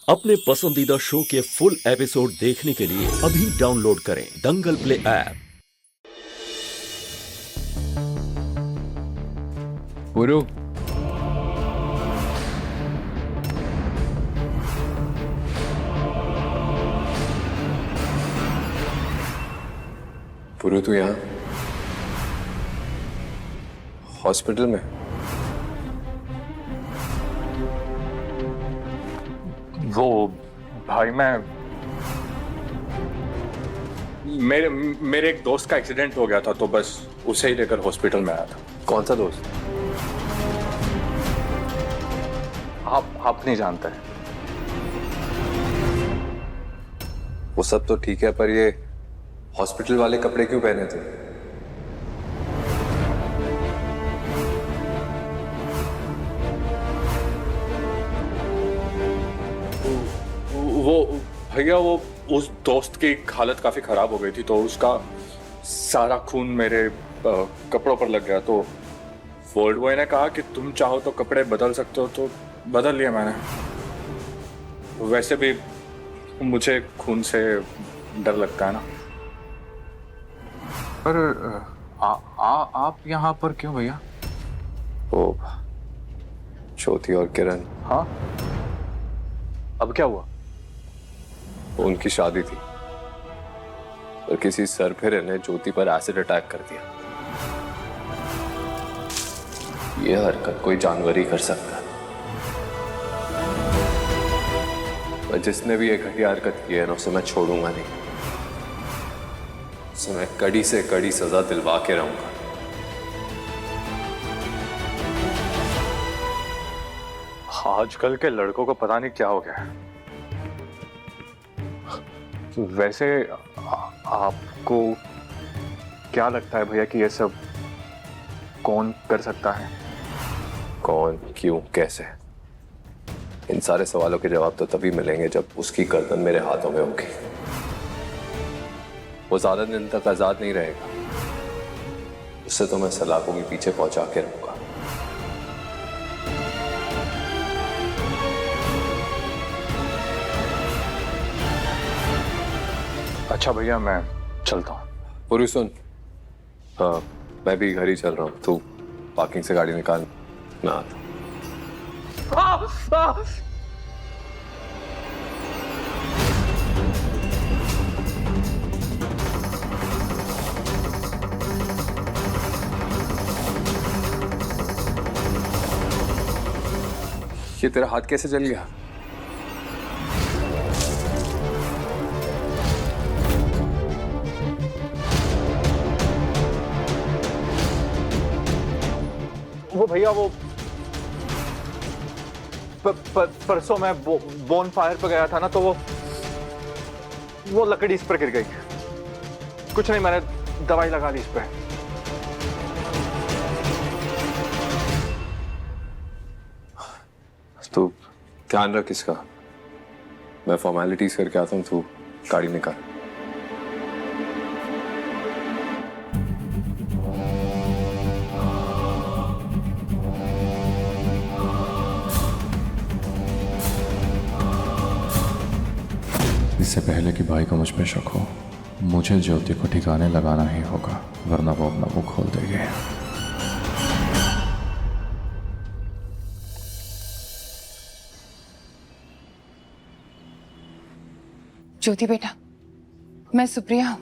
अपने पसंदीदा शो के फुल एपिसोड देखने के लिए अभी डाउनलोड करें दंगल प्ले ऐप। पुरु, पुरु तू यहाँ हॉस्पिटल में? वो भाई मेरे एक दोस्त का एक्सीडेंट हो गया था तो बस उसे ही लेकर हॉस्पिटल में आया था। कौन सा दोस्त? आप नहीं जानते। वो सब तो ठीक है, पर ये हॉस्पिटल वाले कपड़े क्यों पहने थे? वो भैया वो उस दोस्त की हालत काफी खराब हो गई थी तो उसका सारा खून मेरे कपड़ों पर लग गया। तो वॉर्ड बॉय ने कहा कि तुम चाहो तो कपड़े बदल सकते हो, तो बदल लिया मैंने। वैसे भी मुझे खून से डर लगता है ना। पर आप यहाँ पर क्यों भैया? वो ज्योति और किरण, हाँ, अब क्या हुआ? उनकी शादी थी और किसी सरफिरे ने ज्योति पर एसिड अटैक कर दिया। ये हरकत कोई जानवर ही कर सकता है, और जिसने भी ये घटिया हरकत की है ना, उसे मैं छोड़ूंगा नहीं। उसे मैं कड़ी से कड़ी सजा दिलवा के रहूंगा। आजकल के लड़कों को पता नहीं क्या हो गया है। वैसे आपको क्या लगता है भैया कि ये सब कौन कर सकता है? कौन, क्यों, कैसे? इन सारे सवालों के जवाब तो तभी मिलेंगे जब उसकी गर्दन मेरे हाथों में होगी। वो ज्यादा दिन तक आजाद नहीं रहेगा। उससे तो मैं सलाखों के पीछे पहुंचा के रहूंगा। अच्छा भैया, मैं चलता हूँ। पुरु सुन, हाँ मैं भी घर ही चल रहा हूँ। तू पार्किंग से गाड़ी निकाल, मैं आता। ये तेरा हाथ कैसे जल गया? वो भैया वो परसों मैं बोन फायर पे गया था ना, तो वो लकड़ी इस पर गिर गई। कुछ नहीं, मैंने दवाई लगा ली इस पे। तू ध्यान रख इसका। मैं फॉर्मेलिटीज करके आता हूँ, तू गाड़ी निकाल। इससे पहले कि भाई को मुझ पे शक हो, मुझे ज्योति को ठिकाने लगाना ही होगा, वरना वो अपना मुंह खोल देंगे। ज्योति बेटा, मैं सुप्रिया हूं।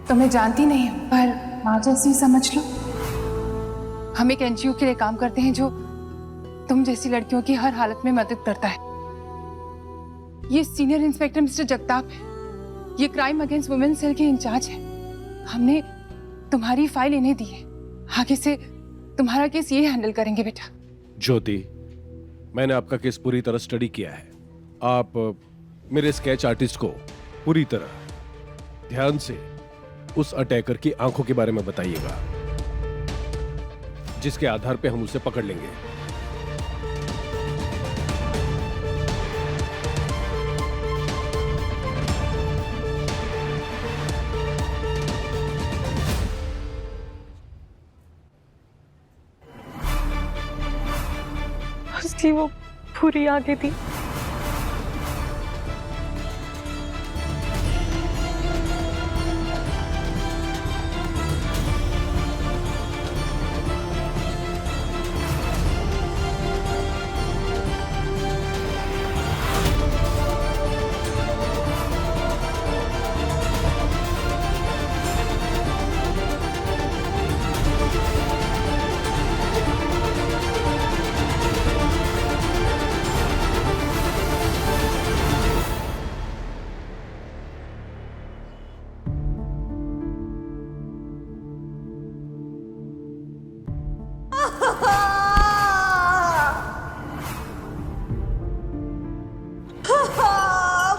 तुम्हें जानती नहीं हूं, पर मां जैसी समझ लो। हम एक एनजीओ के लिए काम करते हैं जो तुम जैसी लड़कियों की हर हालत में मदद करता है। ये सीनियर इंस्पेक्टर मिस्टर जगताप है। ये क्राइम अगेंस्ट वुमेन सेल के इंचार्ज है। हमने तुम्हारी फाइल इन्हें दी है। आगे से तुम्हारा केस ये हैंडल करेंगे बेटा। ज्योति, मैंने आपका केस पूरी तरह स्टडी किया है। आप मेरे स्केच आर्टिस्ट को पूरी तरह ध्यान से उस अटैकर की आंखों के बारे में बताइएगा, जिसके आधार पे हम उसे पकड़ लेंगे। उसकी वो पूरी आंखें थी।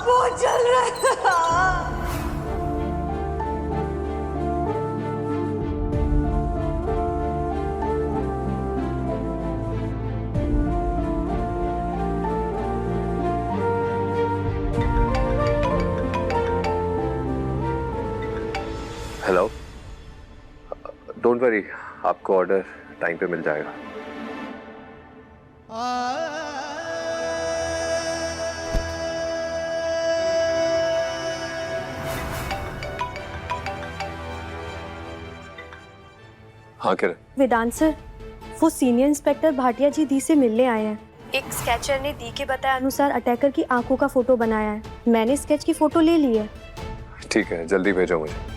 वो चल रहा है। हेलो, डोंट वरी, आपको ऑर्डर टाइम पे मिल जाएगा। हाँ किरण। वेदांत सर, वो सीनियर इंस्पेक्टर भाटिया जी दी से मिलने आए हैं। एक स्केचर ने दी के बताए अनुसार अटैकर की आंखों का फोटो बनाया है। मैंने स्केच की फोटो ले ली है। ठीक है, जल्दी भेजो मुझे।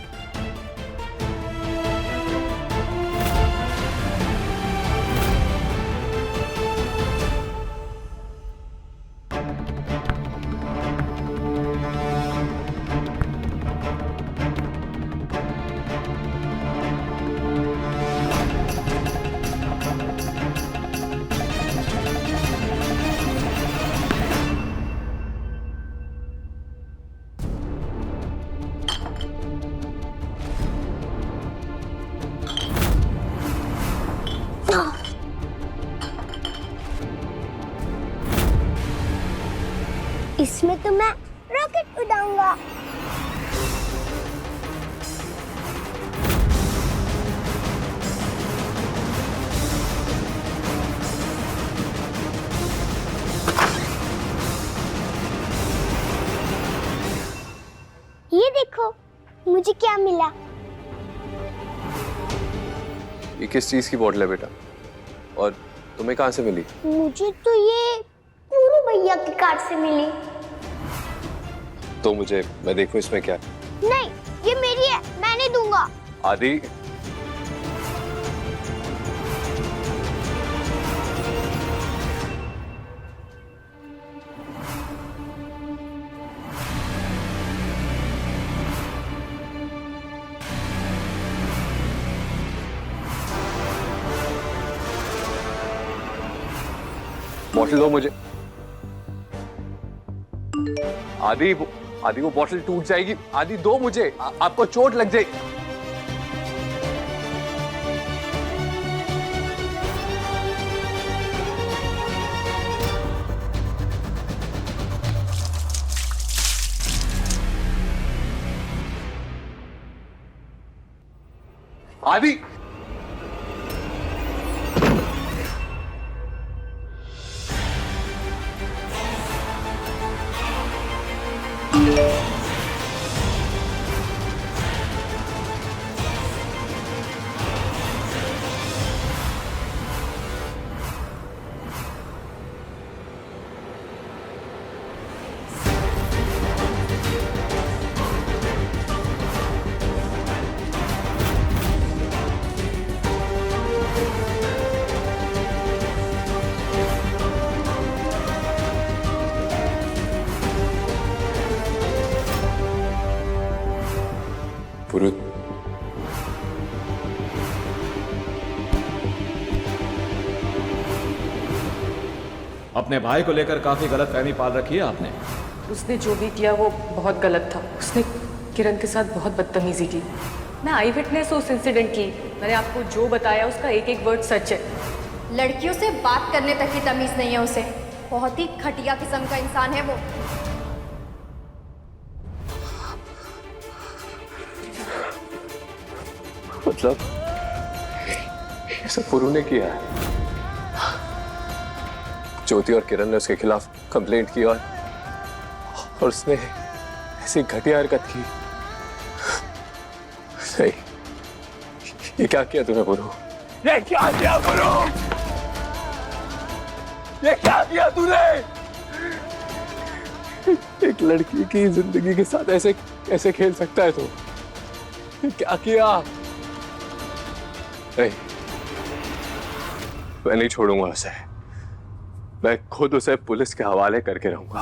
इसमें तो मैं रॉकेट उड़ाऊंगा। ये देखो मुझे क्या मिला। ये किस चीज की बोतल है बेटा, और तुम्हें कहाँ से मिली? मुझे तो ये पूरू भैया की कार से मिली। तो मुझे, मैं देखूं इसमें क्या? नहीं, ये मेरी है, मैं नहीं दूंगा। आदि, बॉटल दो मुझे। आदि वो बॉटल टूट जाएगी। आदि दो मुझे, आपको चोट लग जाएगी। आदि, पुरुष, अपने भाई को लेकर काफी गलतफहमी पाल रखी है आपने। उसने जो भी किया वो बहुत गलत था। उसने किरण के साथ बहुत बदतमीजी की। मैं आई विटनेस हूँ उस इंसिडेंट की। मैंने आपको जो बताया उसका एक एक वर्ड सच है। लड़कियों से बात करने तक की तमीज नहीं है उसे। बहुत ही घटिया किस्म का इंसान है वो। मतलब ये सब पुरु ने किया है? ज्योति और किरण ने उसके खिलाफ कंप्लेंट की और उसने ऐसी घटिया हरकत की। नहीं, ये क्या किया तूने पुरु? ये क्या किया पुरु? ये क्या किया तूने? एक लड़की की जिंदगी के साथ ऐसे कैसे खेल सकता है तू? क्या किया? नहीं, मैं नहीं छोड़ूंगा उसे। मैं खुद उसे पुलिस के हवाले करके रहूंगा।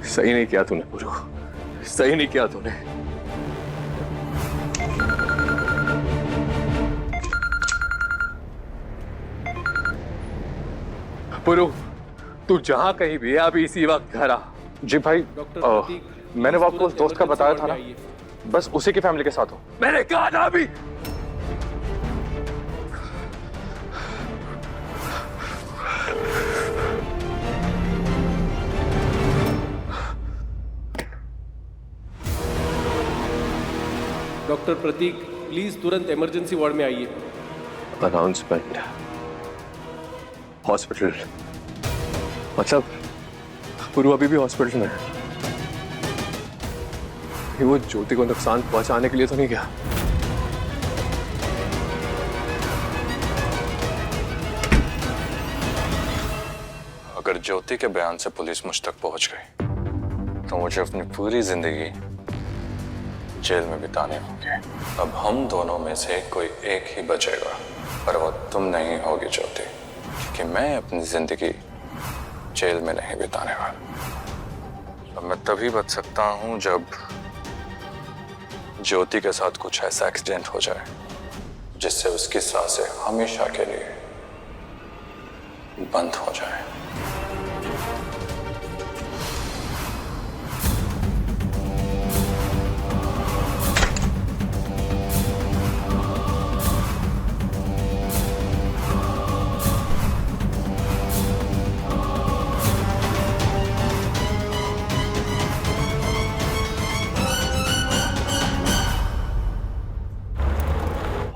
सही नहीं किया तूने पुरु, सही नहीं किया तूने। पुरु, तू जहां कहीं भी है अभी इसी वक्त घर आ। जी भाई, मैंने वो आपको उस दोस्त का बताया था ना, बस उसी की फैमिली के साथ हो। मैंने कहा ना अभी। डॉक्टर प्रतीक, प्लीज तुरंत इमरजेंसी वार्ड में आइए। अनाउंसमेंट, हॉस्पिटल, मतलब पुरु अभी भी हॉस्पिटल में है। ये वो ज्योति को नुकसान पहुंचाने के लिए तो नहीं गया? अगर ज्योति के बयान से पुलिस मुझ तक पहुंच गई तो मुझे अपनी पूरी जिंदगी जेल में बिताने होंगे। अब हम दोनों में से कोई एक ही बचेगा, पर वो तुम नहीं होगी ज्योति, क्योंकि मैं अपनी जिंदगी जेल में नहीं बिताने वाला। अब मैं तभी बच सकता हूं जब ज्योति के साथ कुछ ऐसा एक्सीडेंट हो जाए जिससे उसकी सांसें हमेशा के लिए बंद हो जाए।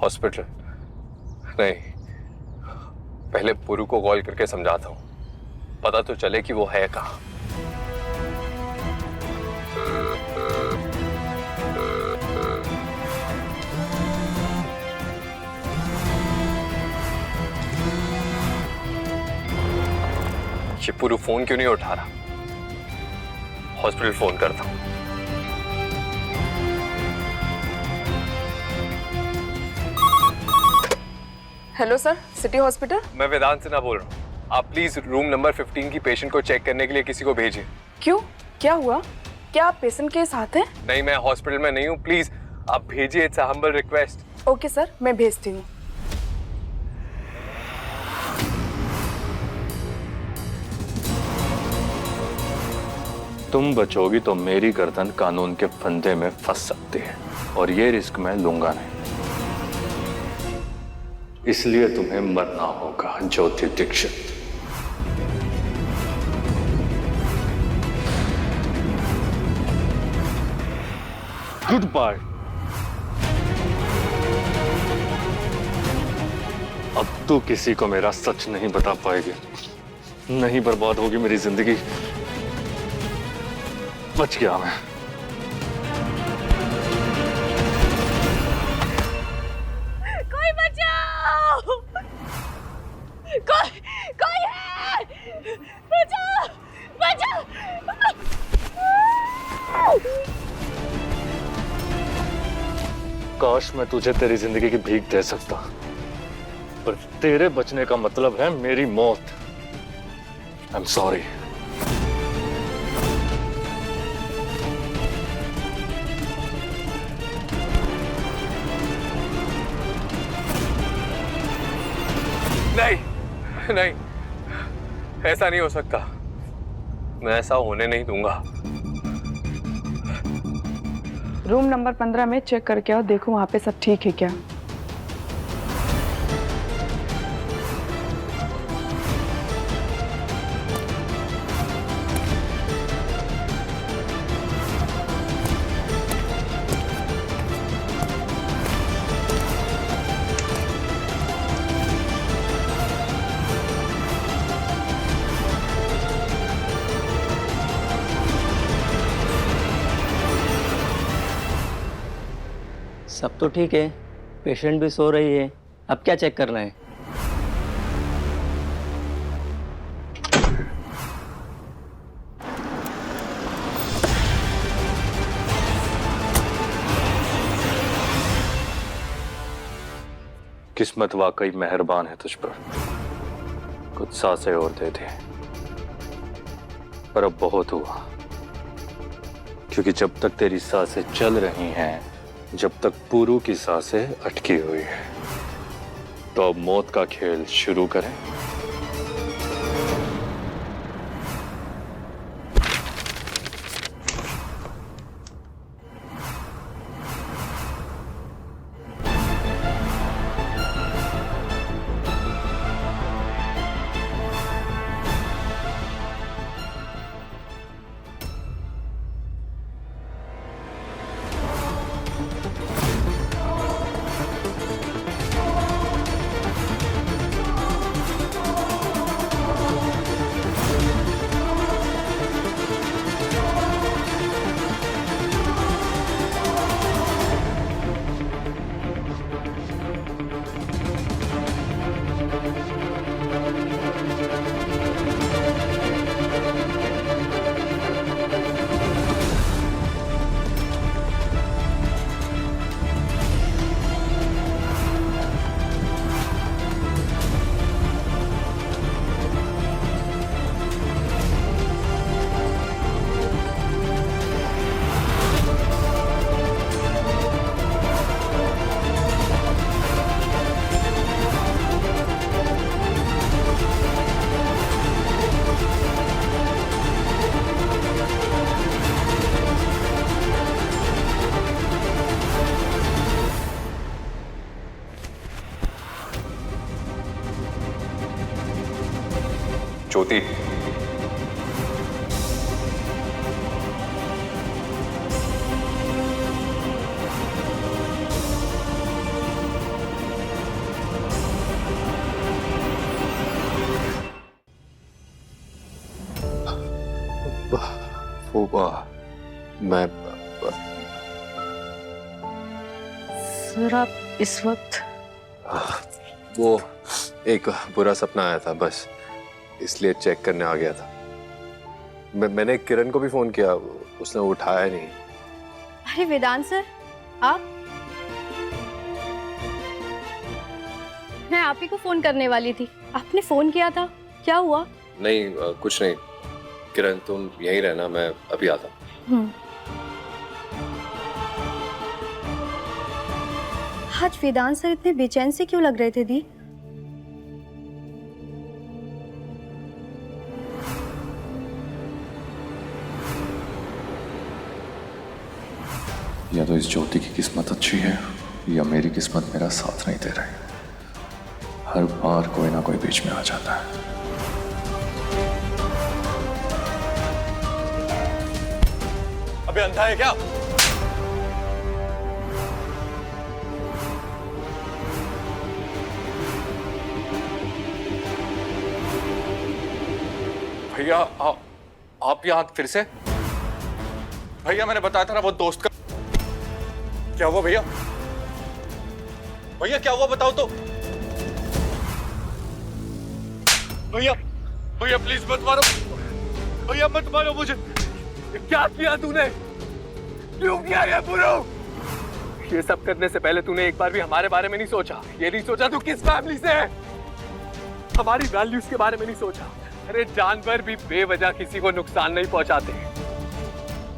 हॉस्पिटल नहीं, पहले पुरु को कॉल करके समझाता हूं, पता तो चले कि वो है कहां। ये पुरु फोन क्यों नहीं उठा रहा? हॉस्पिटल फोन करता हूं। Hello sir, city hospital. मैं वेदांत सिन्हा बोल रहा हूँ। आप प्लीज रूम नंबर 15 की पेशेंट को चेक करने के लिए किसी को भेजिए। क्यों, क्या हुआ? क्या आप पेशेंट के साथ हैं? नहीं, मैं हॉस्पिटल में नहीं हूँ, प्लीज आप भेजिए, it's a humble request. Okay sir, मैं भेजती हूँ। तुम बचोगी तो मेरी गर्दन कानून के फंदे में फंस सकती है, और ये रिस्क मैं लूंगा नहीं। इसलिए तुम्हें मरना होगा ज्योति दीक्षित। Good bye. अब तू किसी को मेरा सच नहीं बता पाएगी, नहीं बर्बाद होगी मेरी जिंदगी। बच गया मैं। कोई बचाओ! कोई है! बचाओ! बचाओ! काश मैं तुझे तेरी जिंदगी की भीख दे सकता, पर तेरे बचने का मतलब है मेरी मौत। I am sorry. नहीं नहीं, ऐसा नहीं हो सकता। मैं ऐसा होने नहीं दूंगा। रूम नंबर 15 में चेक करके आओ, देखो वहाँ पे सब ठीक है क्या। सब तो ठीक है, पेशेंट भी सो रही है। अब क्या चेक करना है? किस्मत वाकई मेहरबान है तुझ पर, कुछ सांसें और दे दी, पर अब बहुत हुआ। क्योंकि जब तक तेरी सांसें चल रही हैं, जब तक पूरू की सांसें अटकी हुई है, तो अब मौत का खेल शुरू करें। ज्योति, मैं सर आप इस वक्त? वो एक बुरा सपना आया था, बस इसलिए चेक करने आ गया था। मैंने किरण को भी फोन किया, उसने उठाया नहीं। अरे वेदांत सर, आप? मैं आप ही को फोन करने वाली थी, आपने फोन किया था, क्या हुआ? नहीं कुछ नहीं। किरण तुम यहीं रहना, मैं अभी आता हूँ। आज वेदांत सर इतने बेचैन से क्यों लग रहे थे दी? या तो इस ज्योति की किस्मत अच्छी है, या मेरी किस्मत मेरा साथ नहीं दे रही। हर बार कोई ना कोई बीच में आ जाता है। अबे अंधा है क्या? भैया आप यहाँ फिर से? भैया मैंने बताया था ना वो दोस्त का। क्या हुआ भैया? भैया क्या हुआ बताओ तो। भैया भैया प्लीज मत मारो, भैया मत मारो मुझे। क्या किया तूने? क्यों किया ये पूरा? ये सब करने से पहले तूने एक बार भी हमारे बारे में नहीं सोचा? ये नहीं सोचा तू किस फैमिली से है? हमारी वैल्यूज के बारे में नहीं सोचा? अरे जानवर भी बेवजह किसी को नुकसान नहीं पहुंचाते,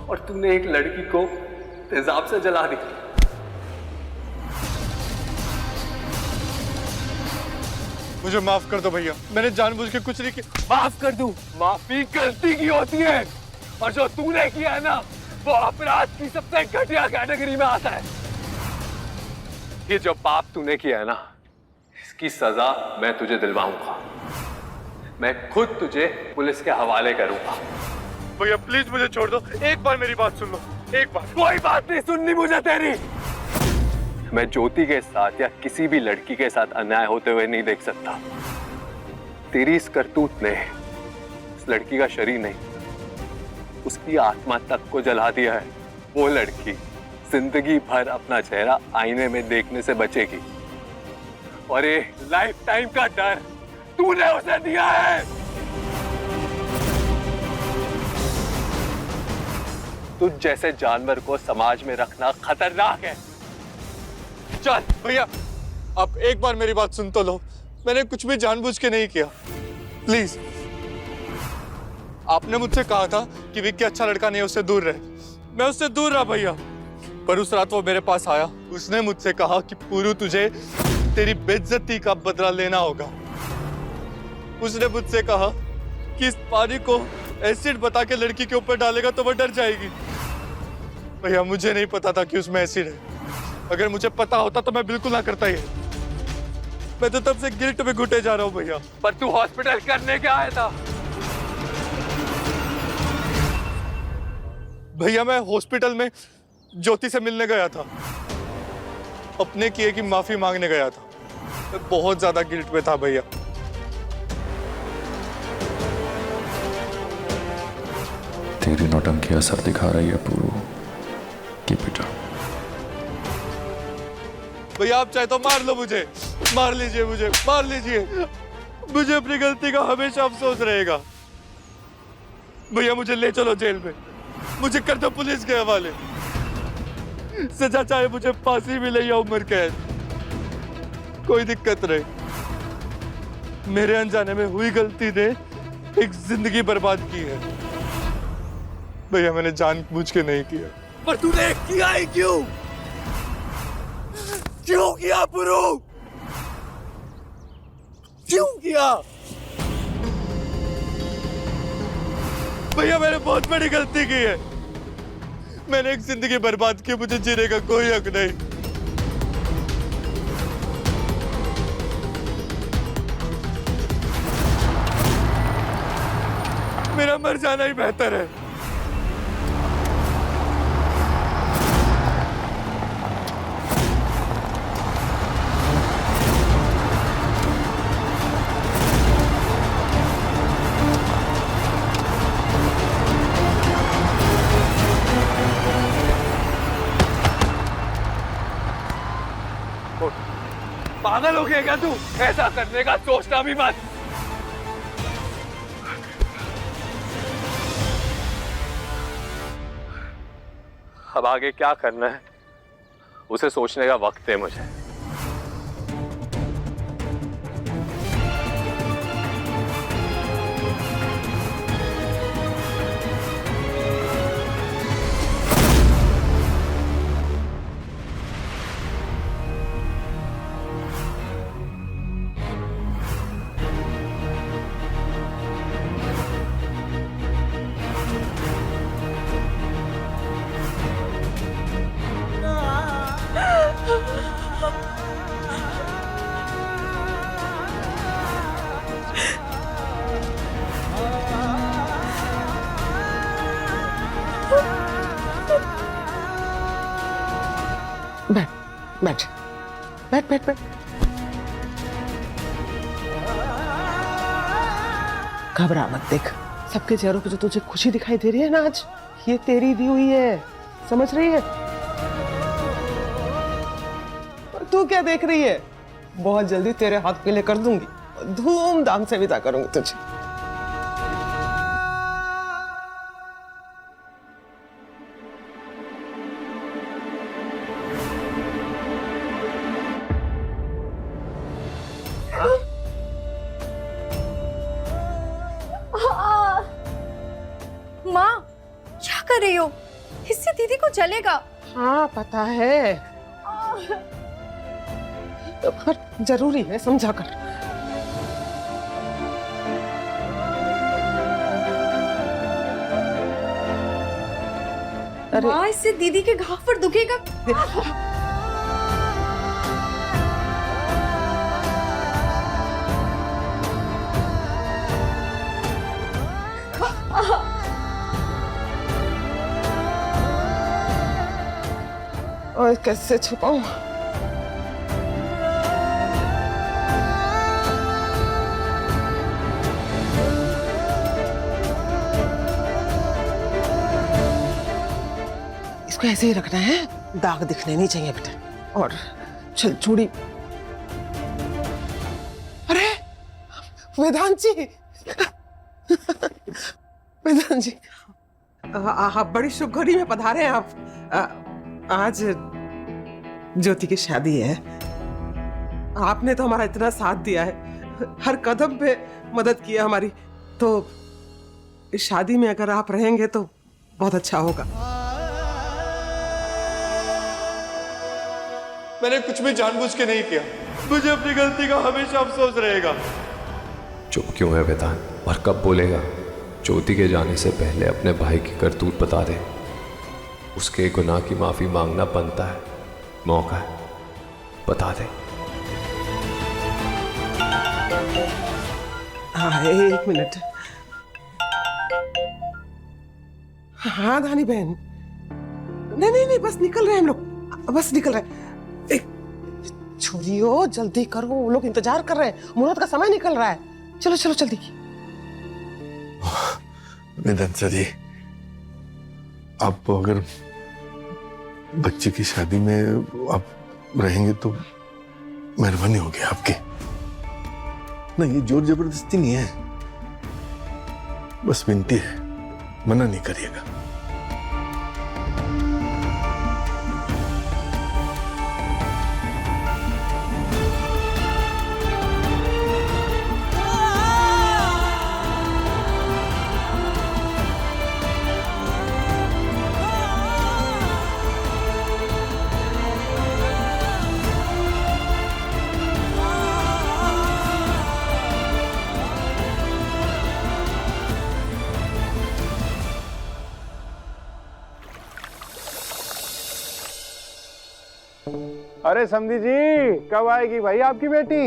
और तूने एक लड़की को तेजाब से जला दी। मुझे माफ कर दो भैया, मैंने जानबूझ के कुछ नहीं किया। माफ कर दूं? माफी गलती की होती है, और जो तूने किया है ना, वो अपराध की सबसे घटिया कैटेगरी में आता है। ये जो पाप तूने किया है ना, इसकी सजा मैं तुझे दिलवाऊंगा। मैं खुद तुझे पुलिस के हवाले करूंगा। भैया प्लीज मुझे छोड़ दो, एक बार मेरी बात सुन लो, एक बार। कोई बात नहीं सुननी मुझे तेरी। मैं ज्योति के साथ या किसी भी लड़की के साथ अन्याय होते हुए नहीं देख सकता। तेरी इस करतूत ने उस लड़की का शरीर नहीं, उसकी आत्मा तक को जला दिया है। वो लड़की जिंदगी भर अपना चेहरा आईने में देखने से बचेगी, और ये लाइफ टाइम का डर तूने उसे दिया है। तुझ जैसे जानवर को समाज में रखना खतरनाक है। चल भैया, आप एक बार मेरी बात सुन तो लो। मैंने कुछ भी जानबूझ के नहीं किया, प्लीज। आपने मुझसे कहा था कि विक्की अच्छा लड़का नहीं है, उससे दूर रहे। मैं उससे दूर रहा भैया, पर उस रात वो मेरे पास आया। उसने मुझसे कहा कि पूरू, तुझे तेरी बेइज्जती का बदला लेना होगा। उसने मुझसे कहा कि इस पानी को एसिड बता के लड़की के ऊपर डालेगा तो वो डर जाएगी। भैया, मुझे नहीं पता था कि उसमें एसिड है। अगर मुझे पता होता तो मैं बिल्कुल ना करता ही। मैं तो तब से गिल्ट में घुटे जा रहा हूँ भैया। पर तू हॉस्पिटल करने क्या आया था? भैया, मैं हॉस्पिटल में ज्योति से मिलने गया था, अपने किए की माफी मांगने गया था। मैं बहुत ज्यादा गिल्ट में था भैया। तेरी नौटंकी असर दिखा रही है पूरू। Keep it up. भैया, आप चाहे तो मार लो मुझे, मार लीजिए मुझे, मार लीजिए। मुझे अपनी गलती का हमेशा अफसोस रहेगा। भैया, मुझे ले चलो जेल में, मुझे कर दो पुलिस के हवाले। सजा चाहे मुझे फांसी मिले या उम्र कैद, कोई दिक्कत नहीं। मेरे अनजाने में हुई गलती ने एक जिंदगी बर्बाद की है। भैया, मैंने जानबूझ के नहीं किया। पर तूने किया ही क्यों? क्यों किया पुरू? क्यों किया? भैया, मैंने बहुत बड़ी गलती की है। मैंने एक जिंदगी बर्बाद की, मुझे जीने का कोई हक नहीं। मेरा मर जाना ही बेहतर है। पागल हो गया क्या तू? ऐसा करने का सोचना भी मत। अब आगे क्या करना है उसे सोचने का वक्त है मुझे। बैठ बैठ बैठ बैठ बैठ। घबरा मत, देख सबके चेहरों पे जो तुझे खुशी दिखाई दे रही है ना आज, ये तेरी दी हुई है, समझ रही है? और तू क्या देख रही है? बहुत जल्दी तेरे हाथ पीले कर दूंगी, धूमधाम से विदा करूंगी तुझे। माँ, क्या कर रही हो? इससे दीदी को चलेगा। हाँ पता है, पर जरूरी है, समझा कर। माँ, इससे दीदी के घाव पर दुखेगा। और कैसे छुपाऊं? इसको ऐसे ही रखना है। दाग दिखने नहीं चाहिए बेटा। और चल चूड़ी। अरे वेदांत जी, वेदांत जी, आप बड़ी शुभ घड़ी में पधारे हैं आप। आज ज्योति की शादी है। आपने तो हमारा इतना साथ दिया है, हर कदम पे मदद की है हमारी, तो इस शादी में अगर आप रहेंगे तो बहुत अच्छा होगा। मैंने कुछ भी जानबूझ के नहीं किया, मुझे अपनी गलती का हमेशा अफसोस रहेगा। चुप क्यों है वेदांत, और कब बोलेगा? ज्योति के जाने से पहले अपने भाई की करतूत बता दे। उसके गुनाह की माफी मांगना बनता है, मौका है, बता दे। हाँ, एक मिनट। हाँ धानी बहन, नहीं, बस निकल रहे हैं हम लोग, बस निकल रहे हैं। छोड़ियो, जल्दी करो, वो लोग इंतजार कर रहे हैं, मुहूर्त का समय निकल रहा है। चलो चलो जल्दी। वेदांत जी, आप अगर बच्चे की शादी में आप रहेंगे तो मेहरबानी होगी आपकी। नहीं, ये जोर जबरदस्ती नहीं है, बस विनती है, मना नहीं करिएगा। अरे समधी जी, कब आएगी भाई आपकी बेटी?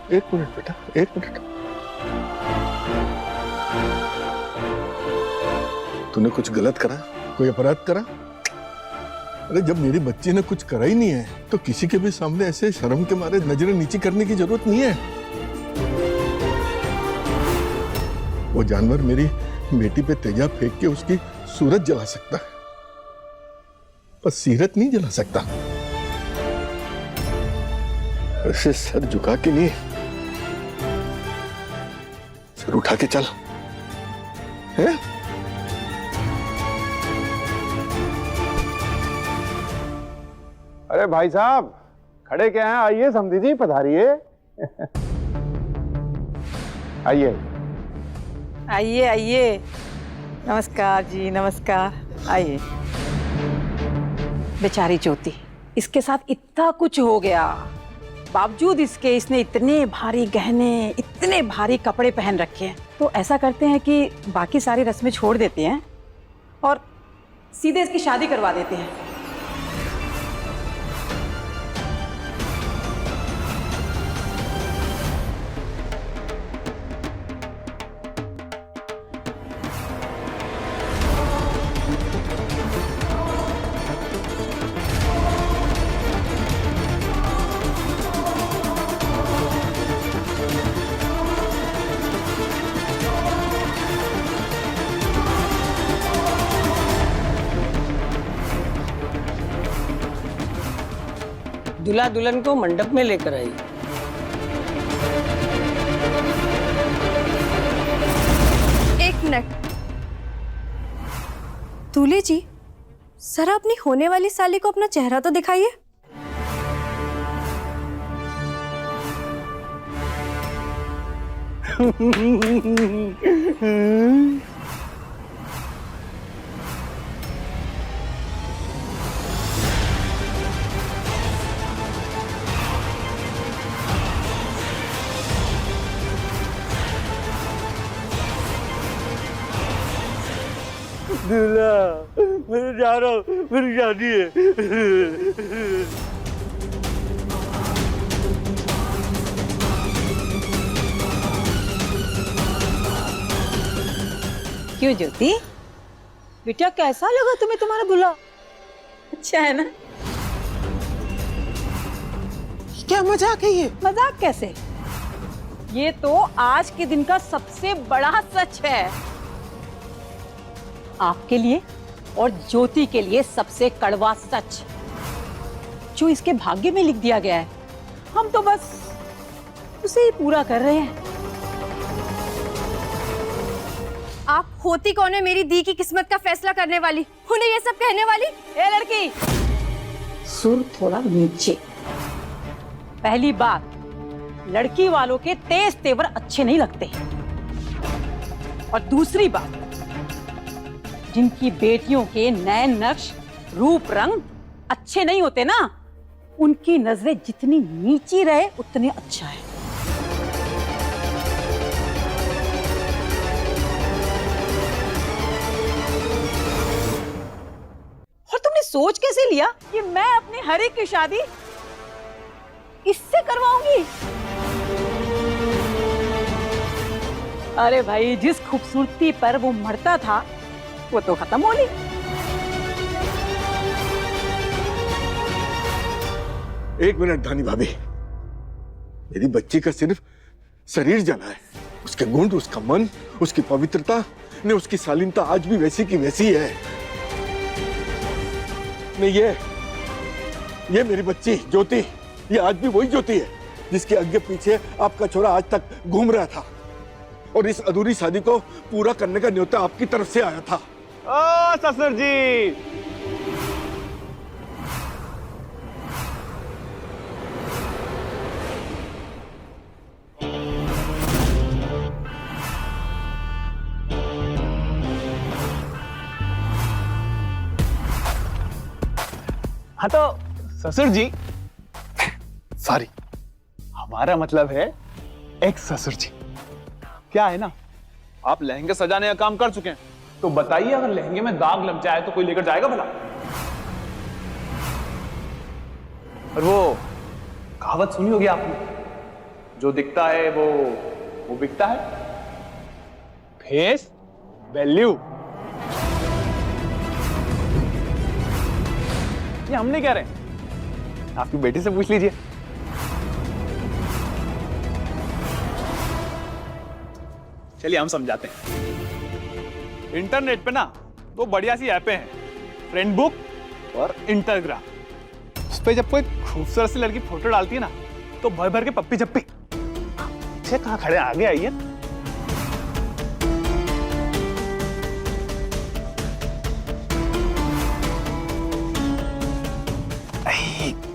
एक मिनट बेटा, एक मिनट। तूने कुछ गलत करा, कोई अपराध करा? अरे जब मेरी बच्ची ने कुछ करा ही नहीं है तो किसी के भी सामने ऐसे शर्म के मारे नजरें नीची करने की जरूरत नहीं है। वो जानवर मेरी बेटी पे तेजाब फेंक के उसकी सूरत जला सकता है, पर सीरत नहीं जला सकता। ऐसे सर झुका के नहीं, सर उठा के चल है? अरे भाई साहब, खड़े क्या हैं? आइए समधी जी, पधारिए। आइए आइए आइए। नमस्कार जी, नमस्कार। आइए। बेचारी ज्योति, इसके साथ इतना कुछ हो गया, बावजूद इसके इसने इतने भारी गहने, इतने भारी कपड़े पहन रखे हैं। तो ऐसा करते हैं कि बाकी सारी रस्में छोड़ देते हैं और सीधे इसकी शादी करवा देते हैं। दूल्हा दुल्हन को मंडप में लेकर आई। एक मिनट। दूल्हे जी, सर अपनी होने वाली साली को अपना चेहरा तो दिखाइए। दूल्हा, मैं जा रहा हूँ, मेरी शादी है। क्यों ज्योति बेटा, कैसा लगा तुम्हें तुम्हारा दूल्हा? अच्छा है ना? क्या मजाक है ये? मजाक कैसे? ये तो आज के दिन का सबसे बड़ा सच है। आपके लिए और ज्योति के लिए सबसे कड़वा सच, जो इसके भाग्य में लिख दिया गया है। हम तो बस उसे ही पूरा कर रहे हैं। आप होती कौन है मेरी दी की किस्मत का फैसला करने वाली, उन्हें ये सब कहने वाली? ए लड़की, सुर थोड़ा नीचे। पहली बात, लड़की वालों के तेज तेवर अच्छे नहीं लगते। और दूसरी बात, जिनकी बेटियों के नए नक्श रूप रंग अच्छे नहीं होते ना, उनकी नजरें जितनी नीची रहे उतने अच्छा है। और तुमने सोच कैसे लिया कि मैं अपने हरी की शादी इससे करवाऊंगी? अरे भाई, जिस खूबसूरती पर वो मरता था वो तो खत्म हो गई। एक मिनट धानी भाभी, मेरी बच्ची का सिर्फ शरीर जला है, उसके गुण, उसका मन, उसकी पवित्रता ने, उसकी शालीनता आज भी वैसी की वैसी है। नहीं, ये मेरी बच्ची ज्योति, ये आज भी वही ज्योति है जिसके आगे पीछे आपका छोरा आज तक घूम रहा था, और इस अधूरी शादी को पूरा करने का न्योता आपकी तरफ से आया था। ओ ससुर जी, हाँ तो ससुर जी, सॉरी, हमारा मतलब है एक्स ससुर जी। क्या है ना, आप लहंगे सजाने का काम कर चुके हैं, तो बताइए अगर लहंगे में दाग लग जाए तो कोई लेकर जाएगा भला? और वो कहावत सुनी होगी आपने, जो दिखता है वो बिकता है। फेस वैल्यू, ये हम नहीं कह रहे, आपकी बेटी से पूछ लीजिए। चलिए हम समझाते हैं। इंटरनेट पे ना दो बढ़िया सी ऐपें हैं, फ्रेंड बुक और इंस्टाग्राम। उस पे जब कोई खूबसूरत सी लड़की फोटो डालती है ना, तो भर भर के पप्पी झप्पी। पीछे कहाँ खड़े, आगे आइए।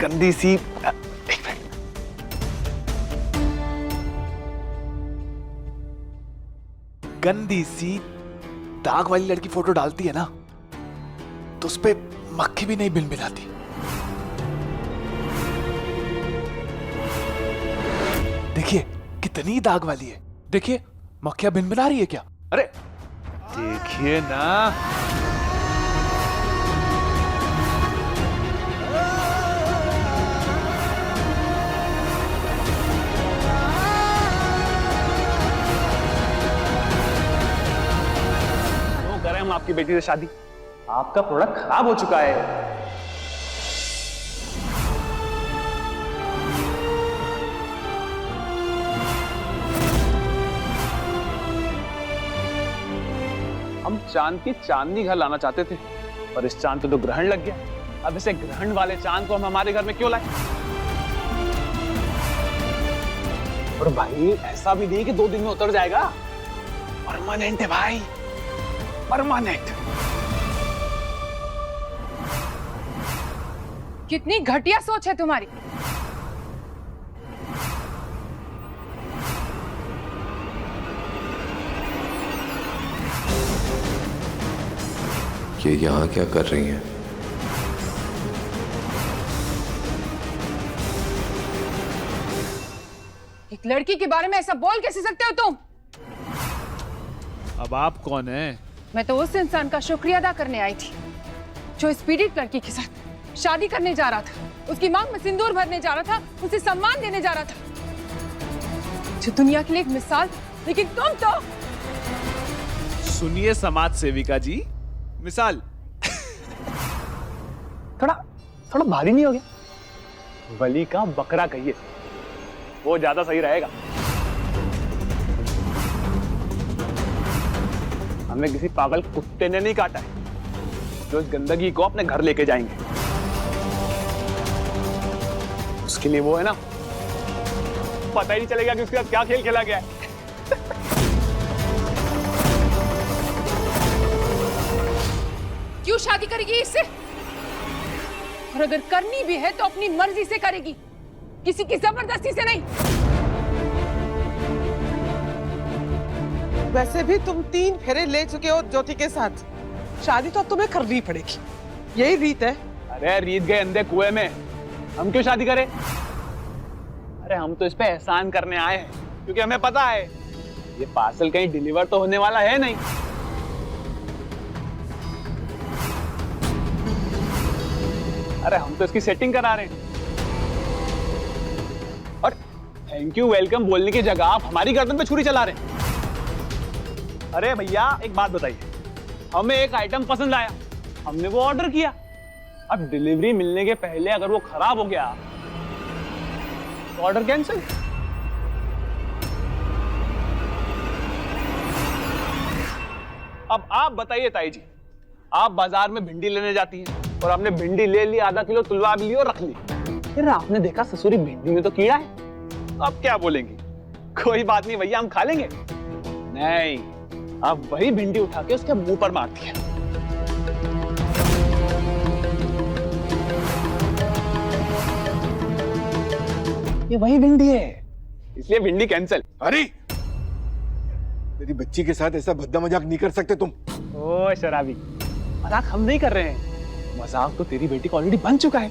गंदी सी, एक मिनट, गंदी सी दाग वाली लड़की फोटो डालती है ना, तो उस पे मक्खी भी नहीं भिनभिनाती। देखिए कितनी दाग वाली है, देखिए मक्खियां भिनभिना रही है क्या? अरे देखिए ना, आपकी बेटी से शादी, आपका प्रोडक्ट खराब हो चुका है। हम चांद की चांदनी घर लाना चाहते थे, पर इस चांद पे तो ग्रहण लग गया। अब इसे ग्रहण वाले चांद को हम हमारे घर में क्यों लाए? और भाई ऐसा भी नहीं कि 2 दिन में उतर जाएगा, परमानेंट है भाई, परमानेंट। कितनी घटिया सोच है तुम्हारी। ये यहाँ क्या कर रही हैं? एक लड़की के बारे में ऐसा बोल कैसे सकते हो तुम? अब आप कौन हैं? मैं तो उस इंसान का शुक्रिया अदा करने आई थी जो इस पीड़ित लड़की के साथ शादी करने जा रहा था, उसकी मांग में सिंदूर भरने जा रहा था, उसे सम्मान देने जा रहा था, जो दुनिया के लिए एक मिसाल। लेकिन तुम तो सुनिए समाज सेविका जी, मिसाल थोड़ा भारी नहीं हो गया? बलि का बकरा कहिए, वो ज्यादा सही रहेगा। हमें किसी पागल कुत्ते ने नहीं काटा है जो इस गंदगी को अपने घर लेके जाएंगे। उसके लिए वो है ना, पता ही नहीं चलेगा कि उसके साथ क्या खेल खेला गया है। क्यों शादी करेगी इससे? और अगर करनी भी है तो अपनी मर्जी से करेगी, किसी की जबरदस्ती से नहीं। वैसे भी तुम 3 फेरे ले चुके हो ज्योति के साथ, शादी तो अब तुम्हें करनी पड़ेगी, यही रीत है। अरे रीत गए अंधे कुएं में, हम क्यों शादी करें? अरे हम तो इस पे एहसान करने आए हैं, क्योंकि हमें पता है ये पार्सल कहीं डिलीवर तो होने वाला है नहीं। अरे हम तो इसकी सेटिंग करा रहे हैं। और थैंक यू वेलकम बोलने की जगह आप हमारी गर्दन पे छुरी चला रहे हैं। अरे भैया एक बात बताइए, हमें एक आइटम पसंद आया, हमने वो ऑर्डर किया, अब डिलीवरी मिलने के पहले अगर वो खराब हो गया तो ऑर्डर कैंसिल। अब आप बताइए ताई जी, आप बाजार में भिंडी लेने जाती हैं और आपने भिंडी ले ली, आधा किलो तुलवा भी ली और रख ली, फिर आपने देखा ससुरी भिंडी में तो कीड़ा है, तो आप क्या बोलेंगी? कोई बात नहीं भैया हम खा लेंगे। नहीं, आप वही भिंडी उठा के उसके मुंह पर मारती है। ये वही भिंडी है, इसलिए भिंडी कैंसिल। अरे मेरी बच्ची के साथ ऐसा भद्दा मजाक नहीं कर सकते तुम। ओ शराबी, मजाक हम नहीं कर रहे हैं, मजाक तो तेरी बेटी को ऑलरेडी बन चुका है।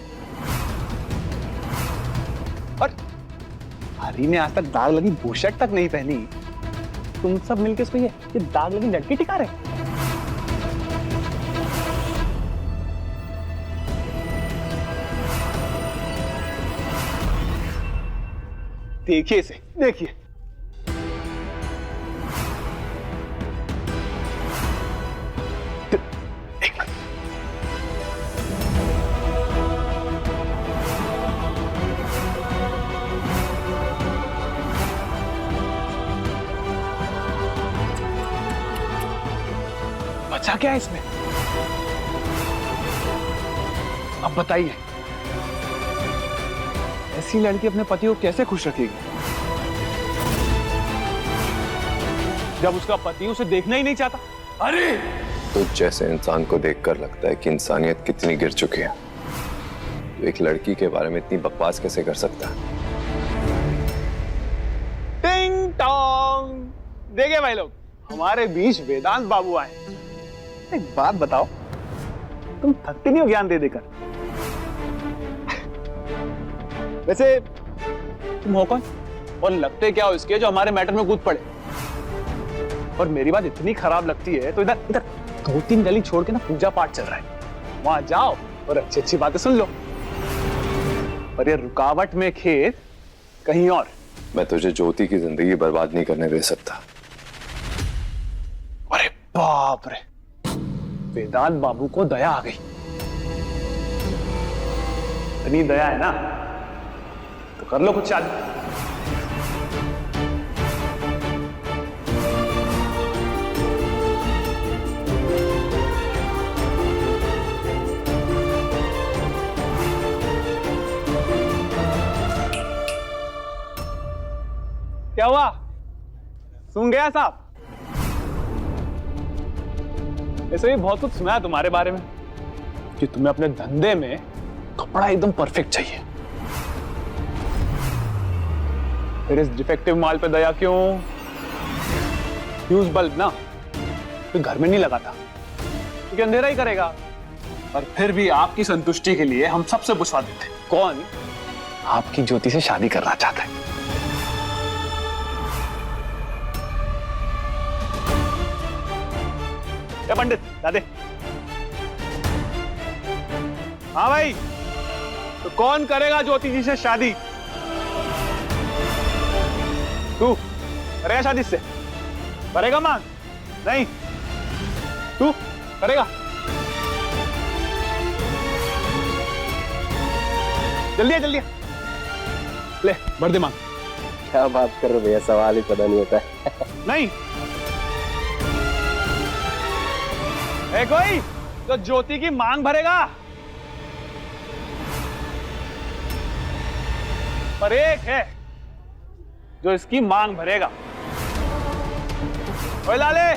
और हरी ने आज तक दाग लगी बुशर्ट तक नहीं पहनी, तुम सब मिलके इसको ये दाग लगी लड़की टिका रहे। देखिए इसे, देखिए बचा क्या है इसमें? अब बताइए, ऐसी लड़की अपने पति को कैसे खुश रखेगी जब उसका पति उसे देखना ही नहीं चाहता? अरे तो जैसे इंसान को देखकर लगता है कि इंसानियत कितनी गिर चुकी है, तो एक लड़की के बारे में इतनी बकवास कैसे कर सकता है? टिंग टोंग, देखिए भाई लोग, हमारे बीच वेदांत बाबू आए। एक बात बताओ, तुम थकती नहीं हो ज्ञान दे देकर? वैसे तुम हो कौन और लगते क्या हो इसके जो हमारे मैटर में कूद पड़े? और मेरी बात इतनी खराब लगती है तो इधर 2-3 गली छोड़ के ना पूजा पाठ चल रहा है, वहां जाओ और अच्छी अच्छी बातें सुन लो। और ये रुकावट में खेत कहीं और। मैं तुझे ज्योति की जिंदगी बर्बाद नहीं करने दे सकता। अरे बाप रे, वेदांत बाबू को दया आ गई। इतनी दया है ना तो कर लो कुछ शादी। क्या हुआ? सुन गया साहब? ऐसे भी बहुत कुछ सुना है तुम्हारे बारे में कि तुम्हें अपने धंधे में कपड़ा एकदम परफेक्ट चाहिए। फिर इस डिफेक्टिव माल पे दया क्यों? फ्यूज बल्ब ना तो घर में नहीं लगा था क्योंकि अंधेरा ही करेगा। और फिर भी आपकी संतुष्टि के लिए हम सबसे पूछवा देते, कौन आपकी ज्योति से शादी करना चाहता है? पंडित दादे, हाँ भाई, तो कौन करेगा ज्योति जी से शादी? तू करेगा शादी से? करेगा मांग? नहीं, तू करेगा? जल्दी जल्दी ले भर दे मांग। क्या बात कर रहे हो भैया, सवाल ही पता नहीं होता है। नहीं है कोई तो ज्योति की मांग भरेगा, पर एक है जो इसकी मांग भरेगा। ओए लाले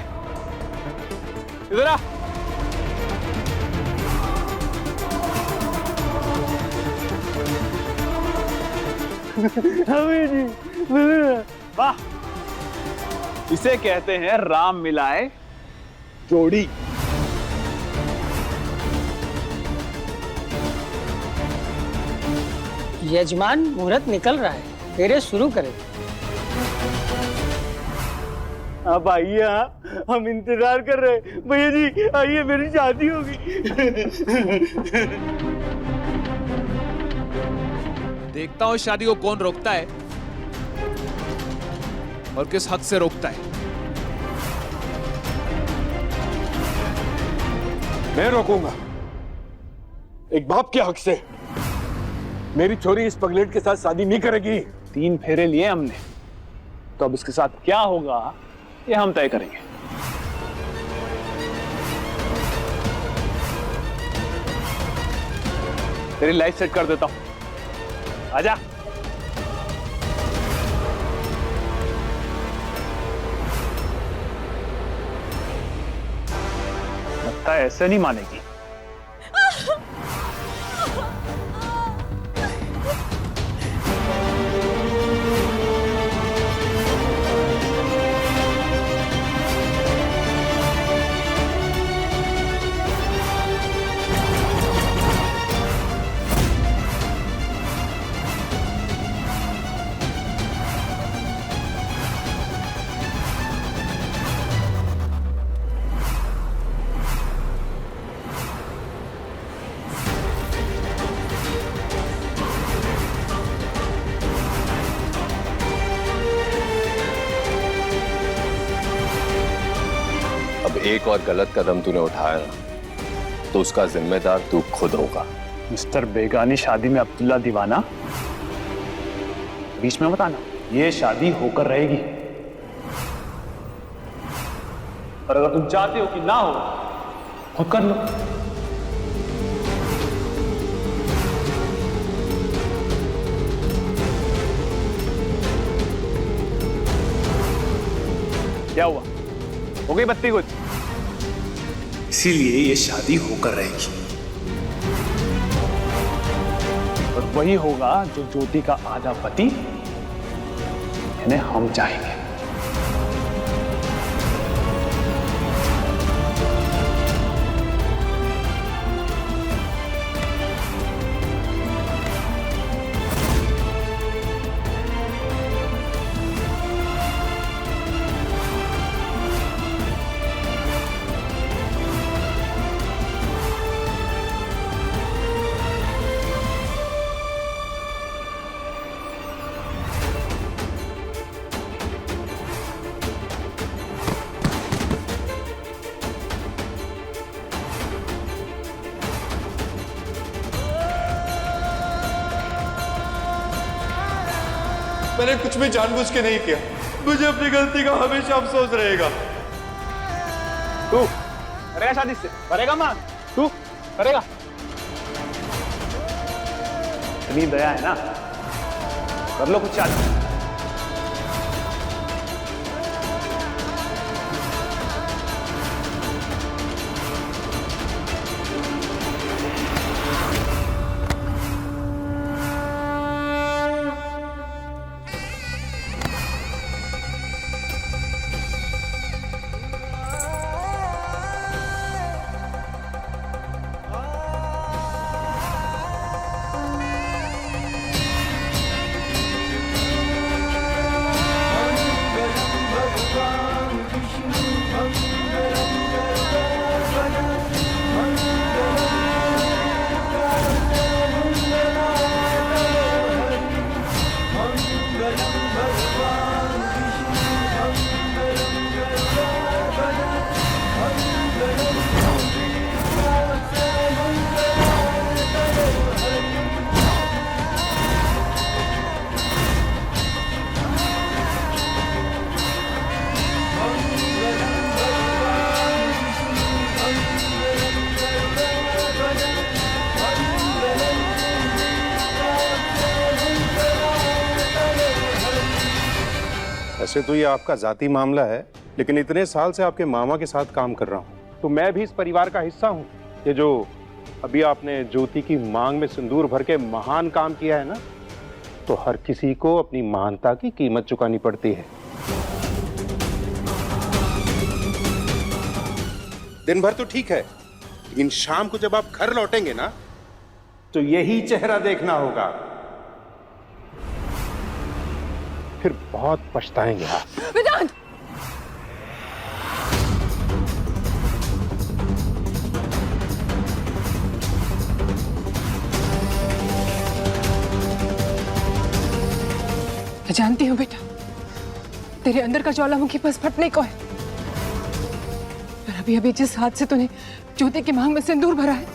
इधर आ। वाह, इसे कहते हैं राम मिलाए जोड़ी। यजमान मुहूर्त निकल रहा है, फेरे शुरू करें। अब आइए, हम इंतजार कर रहे हैं। भैया जी आइए, मेरी शादी होगी। देखता हूँ शादी को कौन रोकता है और किस हक से रोकता है। मैं रोकूंगा, एक बाप के हक से। मेरी छोरी इस पगलेट के साथ शादी नहीं करेगी। 3 फेरे लिए हमने, तो अब इसके साथ क्या होगा ये हम तय करेंगे। तेरी लाइफ सेट कर देता हूं, आजा। लगता है ऐसे नहीं मानेगी। एक और गलत कदम तूने उठाया ना, तो उसका जिम्मेदार तू खुद होगा। मिस्टर बेगानी शादी में अब्दुल्ला दीवाना, बीच में मत आना। ये शादी होकर रहेगी, और अगर तुम चाहते हो कि ना हो, खुद कर लो। क्या हुआ? हो गई बत्ती कुछ? इसीलिए ये शादी होकर रहेगी। और वही होगा जो ज्योति का आधा पति इन्हें हम चाहेंगे। मैंने कुछ भी जानबूझ के नहीं किया। मुझे अपनी गलती का हमेशा अफसोस रहेगा। तू करेगा शादी से? करेगा मां? तू करेगा? इतनी दया है ना, कर लो कुछ शादी। वैसे तो ये आपका जाती मामला है, लेकिन इतने साल से आपके मामा के साथ काम कर रहा हूँ तो मैं भी इस परिवार का हिस्सा हूँ। ये जो अभी आपने ज्योति की मांग में सिंदूर भर के महान काम किया है ना, तो हर किसी को अपनी महानता की कीमत चुकानी पड़ती है। दिन भर तो ठीक है, लेकिन शाम को जब आप घर लौटेंगे ना, तो यही चेहरा देखना होगा, फिर बहुत पछताएंगे आप। वेदांत! मैं जानती हूँ बेटा, तेरे अंदर का ज्वालामुखी बस फटने को है, पर अभी अभी जिस हाथ से तूने ज्योति की मांग में सिंदूर भरा है,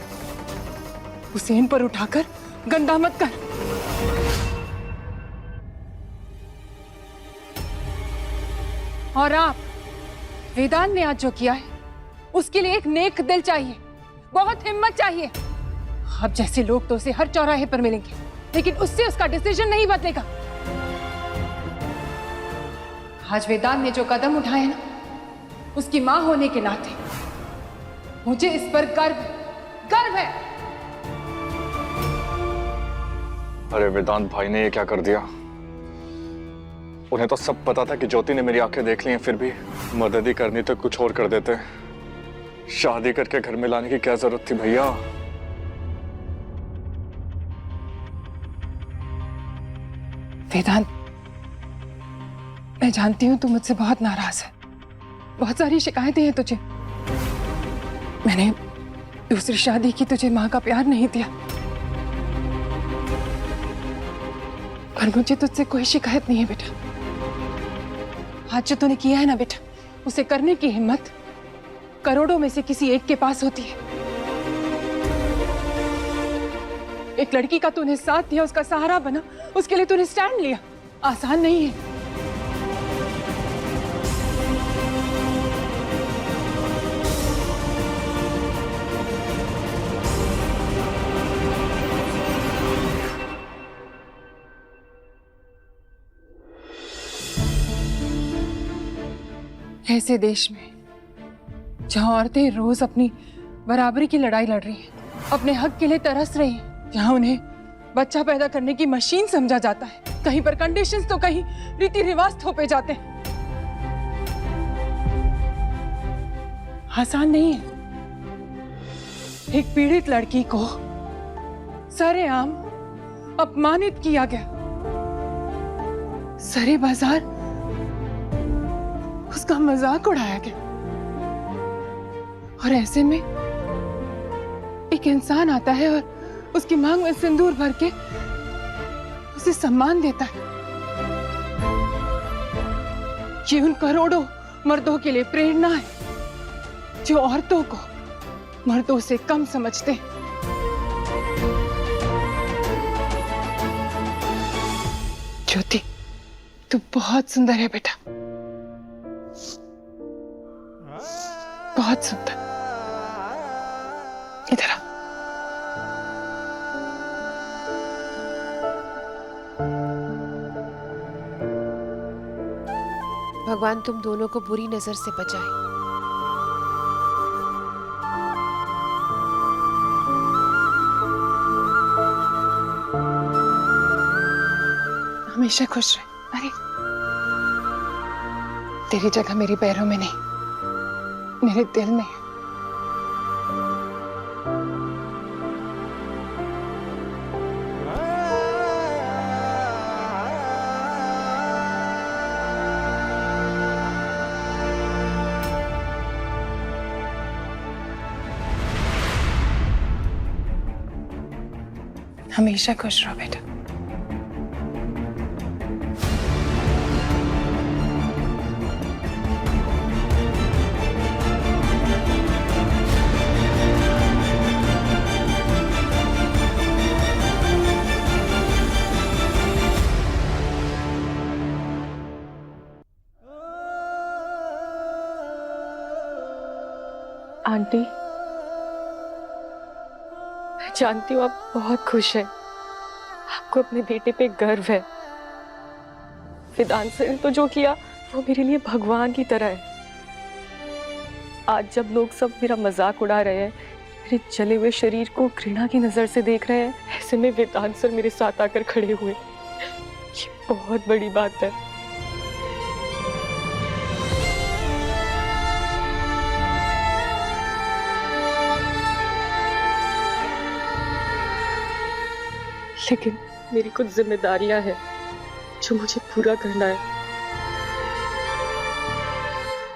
उसे इन पर उठाकर गंदा मत कर। और आप, वेदांत ने आज जो किया है, उसके लिए एक नेक दिल चाहिए, बहुत हिम्मत चाहिए। आप जैसे लोग तो उसे हर चौराहे पर मिलेंगे, लेकिन उससे उसका डिसीजन नहीं बदलेगा। आज वेदांत ने जो कदम उठाए ना, उसकी मां होने के नाते मुझे इस पर गर्व है। अरे वेदांत भाई ने ये क्या कर दिया? उन्हें तो सब पता था कि ज्योति ने मेरी आंखें देख ली हैं, फिर भी मदद ही करनी तो कुछ और कर देते। शादी करके घर में लाने की क्या जरूरत थी भैया? वेदांत, मैं जानती हूं तू मुझसे बहुत नाराज है, बहुत सारी शिकायतें हैं तुझे। मैंने दूसरी शादी की, तुझे मां का प्यार नहीं दिया, पर मुझे तुझसे कोई शिकायत नहीं है बेटा। आज जो तूने किया है ना बेटा, उसे करने की हिम्मत करोड़ों में से किसी एक के पास होती है। एक लड़की का तूने साथ दिया, उसका सहारा बना, उसके लिए तूने स्टैंड लिया, आसान नहीं है। ऐसे देश में जहां औरतें रोज अपनी बराबरी की लड़ाई लड़ रही हैं, अपने हक के लिए तरस रही हैं, जहां उन्हें बच्चा पैदा करने की मशीन समझा जाता है, कहीं पर कंडीशंस तो कहीं रीति रिवाज थोपे जाते हैं। आसान नहीं है। एक पीड़ित लड़की को सरेआम अपमानित किया गया, सरे बाजार उसका मजाक उड़ाया गया, और ऐसे में एक इंसान आता है और उसकी मांग में सिंदूर भर के उसे सम्मान देता है। ये उन करोड़ों मर्दों के लिए प्रेरणा है जो औरतों को मर्दों से कम समझते हैं। ज्योति, तू बहुत सुंदर है बेटा, बहुत सुंदर। इधर आ। भगवान तुम दोनों को बुरी नजर से बचाए। हमेशा खुश रहे। अरे, तेरी जगह मेरे पैरों में नहीं, मेरे दिल में है। हमेशा खुश रहो बेटा। आंटी, मैं जानती हूँ आप बहुत खुश हैं, आपको अपने बेटे पे गर्व है। वेदांत सर ने तो जो किया वो मेरे लिए भगवान की तरह है। आज जब लोग सब मेरा मजाक उड़ा रहे हैं, मेरे जले हुए शरीर को घृणा की नजर से देख रहे हैं, ऐसे में वेदांत सर मेरे साथ आकर खड़े हुए, ये बहुत बड़ी बात है। लेकिन मेरी कुछ जिम्मेदारियां हैं जो मुझे पूरा करना है।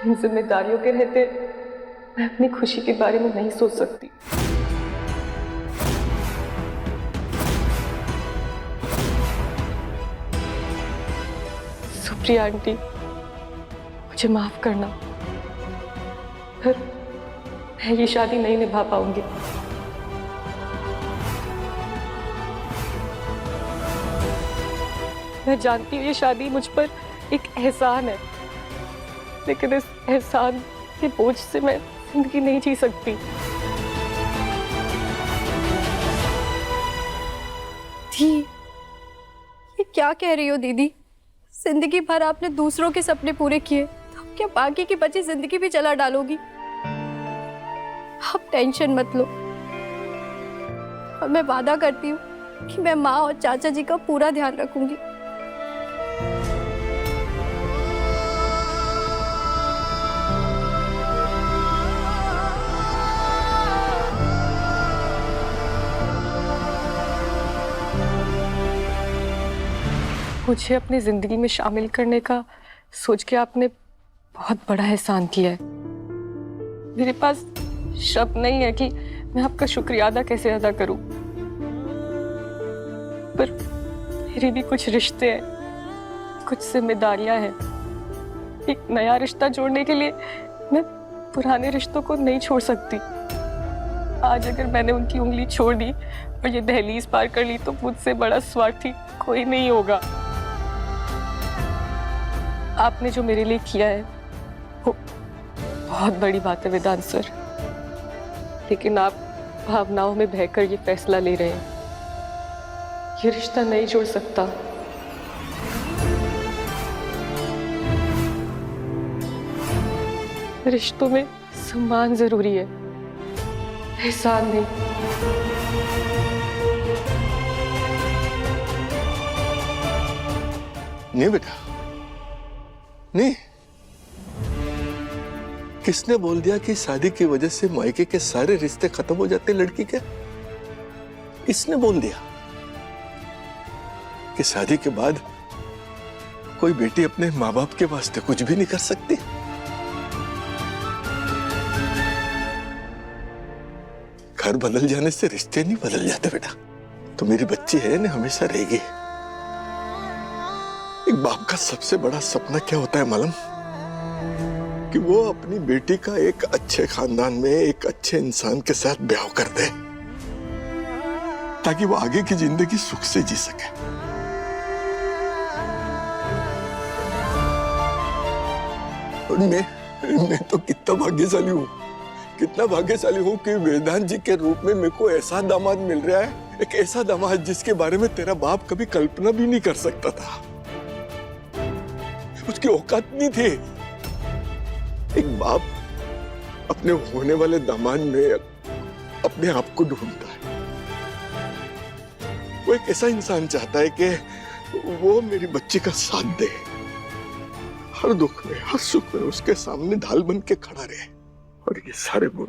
इन जिम्मेदारियों के रहते मैं अपनी खुशी के बारे में नहीं सोच सकती। सुप्रिया आंटी, मुझे माफ करना, पर मैं ये शादी नहीं निभा पाऊंगी। मैं जानती हूँ ये शादी मुझ पर एक एहसान है, लेकिन इस एहसान के बोझ से मैं जिंदगी नहीं जी सकती। ये क्या कह रही हो दीदी? जिंदगी भर आपने दूसरों के सपने पूरे किए, तो क्या बाकी की बची जिंदगी भी चला डालोगी? आप टेंशन मत लो, और मैं वादा करती हूँ कि मैं माँ और चाचा जी का पूरा ध्यान रखूंगी। मुझे अपनी जिंदगी में शामिल करने का सोच के आपने बहुत बड़ा एहसान किया है। मेरे पास शब्द नहीं है कि मैं आपका शुक्रिया अदा कैसे अदा करूं, पर मेरे भी कुछ रिश्ते हैं, कुछ जिम्मेदारियां हैं। एक नया रिश्ता जोड़ने के लिए मैं पुराने रिश्तों को नहीं छोड़ सकती। आज अगर मैंने उनकी उंगली छोड़ दी और ये दहलीज पार कर ली, तो मुझसे बड़ा स्वार्थी कोई नहीं होगा। आपने जो मेरे लिए किया है वो बहुत बड़ी बात है वेदांत सर, लेकिन आप भावनाओं में बहकर ये फैसला ले रहे हैं। ये रिश्ता नहीं जोड़ सकता। रिश्तों में सम्मान जरूरी है, एहसान नहीं। नहीं बेटा, नहीं। किसने बोल दिया कि शादी की वजह से मायके के सारे रिश्ते खत्म हो जाते लड़की के? किसने बोल दिया कि शादी के बाद कोई बेटी अपने माँ बाप के वास्ते कुछ भी नहीं कर सकती? घर बदल जाने से रिश्ते नहीं बदल जाते बेटा। तो मेरी बच्ची है ना, हमेशा रहेगी। एक बाप का सबसे बड़ा सपना क्या होता है मालूम? कि वो अपनी बेटी का एक अच्छे खानदान में एक अच्छे इंसान के साथ ब्याह कर दे, ताकि वो आगे की जिंदगी सुख से जी सके। और मैं तो कितना भाग्यशाली हूँ, कितना भाग्यशाली हूँ कि वेदांत जी के रूप में मेरे को ऐसा दामाद मिल रहा है, एक ऐसा दामाद जिसके बारे में तेरा बाप कभी कल्पना भी नहीं कर सकता था। उसकी औकात नहीं थी। एक बाप अपने होने वाले दामाद में अपने आप को ढूंढता है। वो एक ऐसा इंसान चाहता है कि वो मेरी बच्ची का साथ दे, हर दुख में हर सुख में उसके सामने ढाल बन के खड़ा रहे। और ये सारे गुण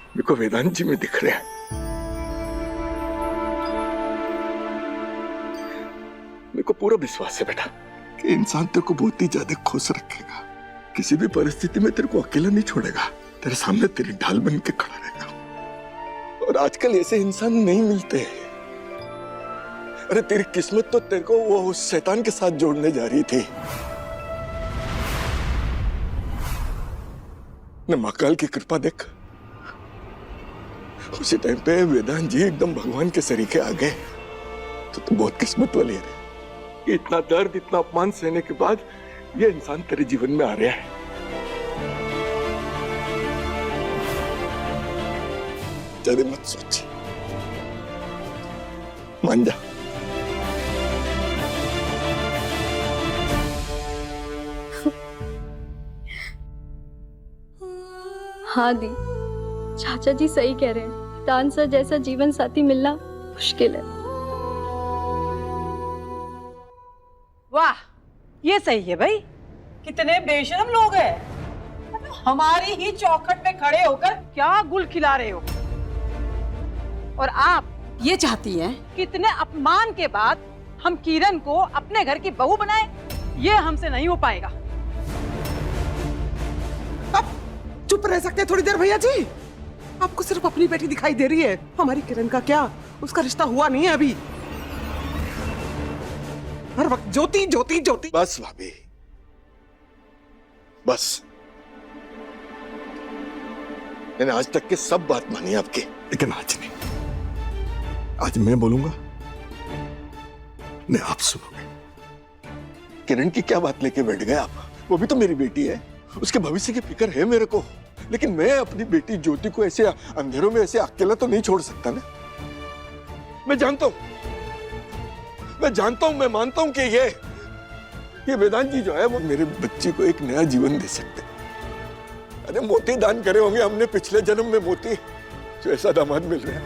मेरे को वेदांत जी में दिख रहे हैं। मेरे को पूरा विश्वास है बेटा कि इंसान तेरे को बहुत ही ज्यादा खुश रखेगा, किसी भी परिस्थिति में तेरे को अकेला नहीं छोड़ेगा, तेरे सामने तेरी ढाल बन के खड़ा रहेगा। और आजकल ऐसे इंसान नहीं मिलते हैं। अरे तेरी किस्मत तो तेरे को वो उस शैतान के साथ जोड़ने जा रही थी। न महाकाल की कृपा देख, उसी टाइम पे वेदांत जी एकदम भगवान के सरीखे आ गए। तो बहुत किस्मत वाली है। इतना दर्द इतना अपमान सहने के बाद ये इंसान तेरे जीवन में आ रहा है। ज्यादा मत सोच, मान जा। हाँ दी, चाचा जी सही कह रहे हैं, दान सर जैसा जीवन साथी मिलना मुश्किल है। वाह, ये सही है भाई। कितने बेशरम लोग हैं। हमारी ही चौखट में खड़े होकर क्या गुल खिला रहे हो। और आप ये चाहती हैं कितने अपमान के बाद हम किरण को अपने घर की बहू बनाएं? ये हमसे नहीं हो पाएगा। अब चुप रह सकते हैं थोड़ी देर भैया जी? आपको सिर्फ अपनी बेटी दिखाई दे रही है, हमारी किरण का क्या? उसका रिश्ता हुआ नहीं है अभी। हर वक्त ज्योति ज्योति ज्योति। बस भाभी, बस। मैंने आज तक के सब बात मानी आपकी, लेकिन आज नहीं। आज मैं बोलूंगा, नहीं आप सुनोगे। किरण की क्या बात लेके बैठ गए आप? वो भी तो मेरी बेटी है, उसके भविष्य की फिक्र है मेरे को। लेकिन मैं अपनी बेटी ज्योति को ऐसे अंधेरों में ऐसे अकेला तो नहीं छोड़ सकता ना। मैं जानता हूं, मैं मानता हूं कि ये वेदांत जी जो है वो मेरे बच्चे को एक नया जीवन दे सकते। अरे मोती दान करे होंगे हमने पिछले जन्म में, मोती जो ऐसा दामाद मिल रहा है।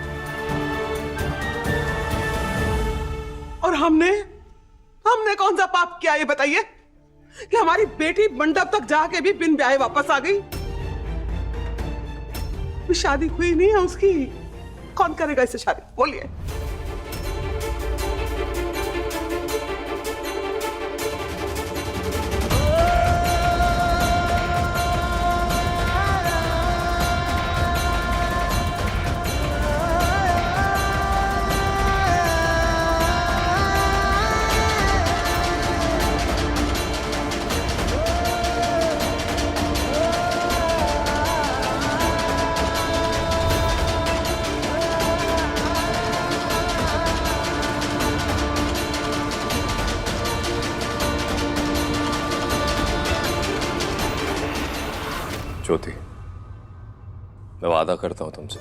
और हमने कौन सा पाप किया ये बताइए कि हमारी बेटी मंडप तक जाके भी बिन ब्याहे वापस आ गई? शादी हुई नहीं है उसकी, कौन करेगा इससे शादी? बोलिए। ज्योति, मैं वादा करता हूं तुमसे,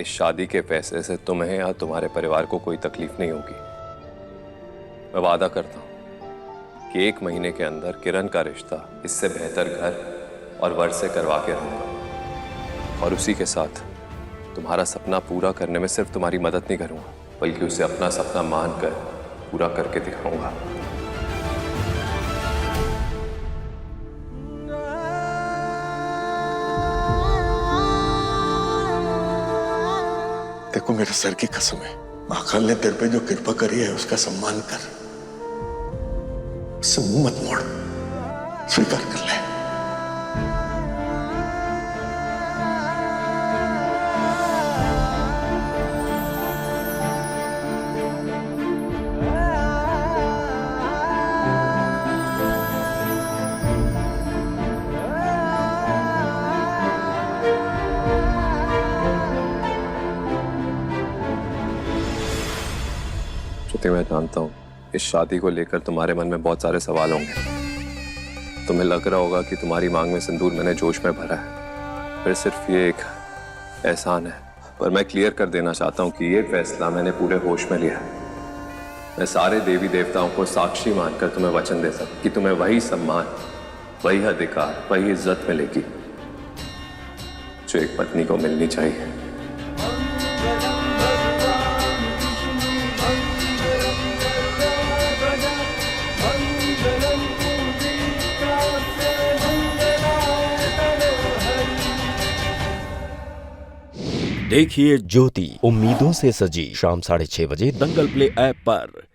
इस शादी के फैसले से तुम्हें या तुम्हारे परिवार को कोई तकलीफ नहीं होगी। मैं वादा करता हूं कि 1 महीने के अंदर किरण का रिश्ता इससे बेहतर घर और वर से करवा के रहूंगा। और उसी के साथ तुम्हारा सपना पूरा करने में सिर्फ तुम्हारी मदद नहीं करूंगा, बल्कि उसे अपना सपना मानकर पूरा करके दिखाऊंगा। देखो मेरे सर की कसम है, महाकाल ने तेरे पे जो कृपा करी है उसका सम्मान कर, उससे मुंह मत मोड़, स्वीकार कर ले। मैं जानता हूँ इस शादी को लेकर तुम्हारे मन में बहुत सारे सवाल होंगे। तुम्हें लग रहा होगा कि तुम्हारी मांग में सिंदूर मैंने जोश में भरा है, फिर सिर्फ ये एक एहसान है। पर मैं क्लियर कर देना चाहता हूँ कि ये फैसला मैंने पूरे होश में लिया है। मैं सारे देवी देवताओं को साक्षी मानकर तुम्हें वचन दे सकता कि तुम्हें वही सम्मान, वही अधिकार, वही इज्जत मिलेगी जो एक पत्नी को मिलनी चाहिए। देखिए ज्योति, उम्मीदों से सजी, शाम 6:30 बजे दंगल प्ले ऐप पर।